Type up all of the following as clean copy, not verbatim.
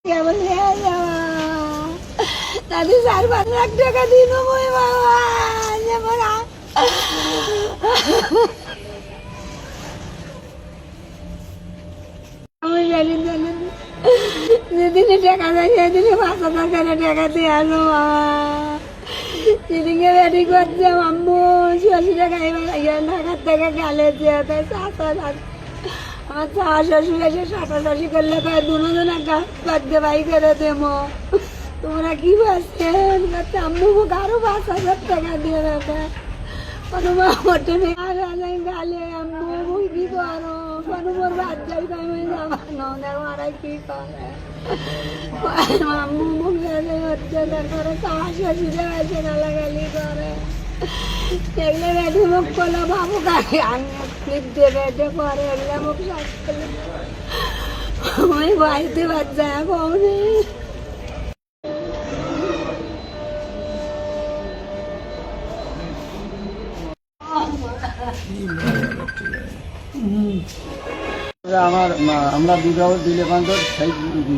কেমন দাদি 4-5 লাখ টাকা দিন বাবা যেমন আমি জানি যেদিনে টাকা দেয় সেদিনে 5,000 করে টাকা দিয়ে আসো বাবা। সেদিকে রেডি করছে আম্মু 80 টাকা এবার ঢাকার থেকে গেলেছে আমার চা শ্বশুর এসে সাঁটাশাসি করলে কয় দুজন গাছ বাঁধতে বাই করে দেবো। তোমরা কি পাচ্ছেন আম্মু আরো 5,000 টাকা দিয়ে দেবে কোনো মা ওঠে গালে আম্মু কি করো কোনো মোর বাচ্চাই আমি জামানো দেখো আর কি করে আম্মু মুখ হচ্ছে তারপরে চা শ্বশুরে এসে গালাগালি করে এগুলো রেডি মুখ করলো বাবু কাকে ক্লিপ দিয়ে রেডে পরে এগুলো মুখ সাজ করলো ওই বাড়িতে বাচ্চা এখন আমরা বিবাহ দিলে বান্ধব সেই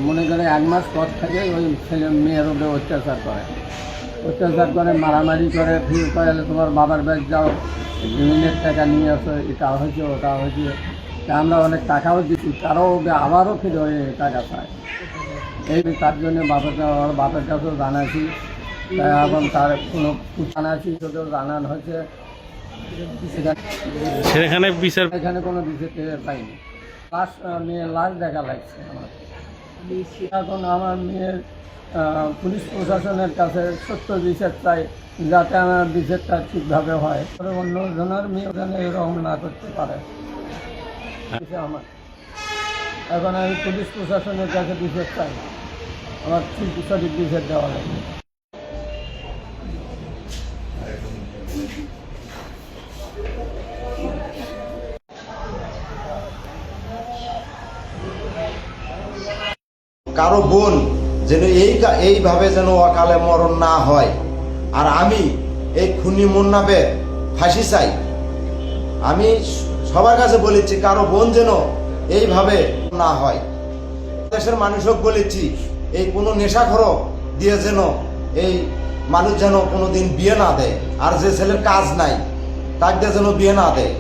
মনে করে 1 মাস পর থেকে ওই ছেলে মেয়ের উপরে অত্যাচার করে মারামারি করে ফির করে তোমার বাবার ব্যাগ যাও জমিনের টাকা নিয়ে আসো এটা হয়েছে ওটা হয়েছে তা আমরা অনেক টাকাও দিচ্ছি তারাও আবারও ফিরে ওই টাকা পায় এই তার জন্য বাপের কাছেও জানাচ্ছি এবং তার কোনো জানাচ্ছি সেটাও জানানো হয়েছে সেখানে বিচার এখানে কোনো বিচার পাইনি মেয়ের লাশ দেখা লাগছে আমার এখন আমার মেয়ের পুলিশ প্রশাসনের কাছে সত্য বিচার চাই যাতে আমার বিচারটা ঠিকভাবে হয় অন্য জনের মেয়ে ওখানে এরকম না করতে পারে আমার এখন আমি পুলিশ প্রশাসনের কাছে বিচার চাই আমার ঠিক সঠিক বিচার দেওয়া লাগবে। কারো বোন যেন এইভাবে যেন অকালে মরণ না হয়। আর আমি এই খুনি মুন্নাবের ফাঁসি চাই। আমি সবার কাছে বলেছি কারো বোন যেন এইভাবে না হয়। দেশের মানুষক বলেছি এই কোনো নেশাখোর দিয়ে যেন এই মানুষ যেন কোনোদিন বিয়ে না দেয়, আর যে ছেলের কাজ নাই তাকে যেন বিয়ে না দেয়।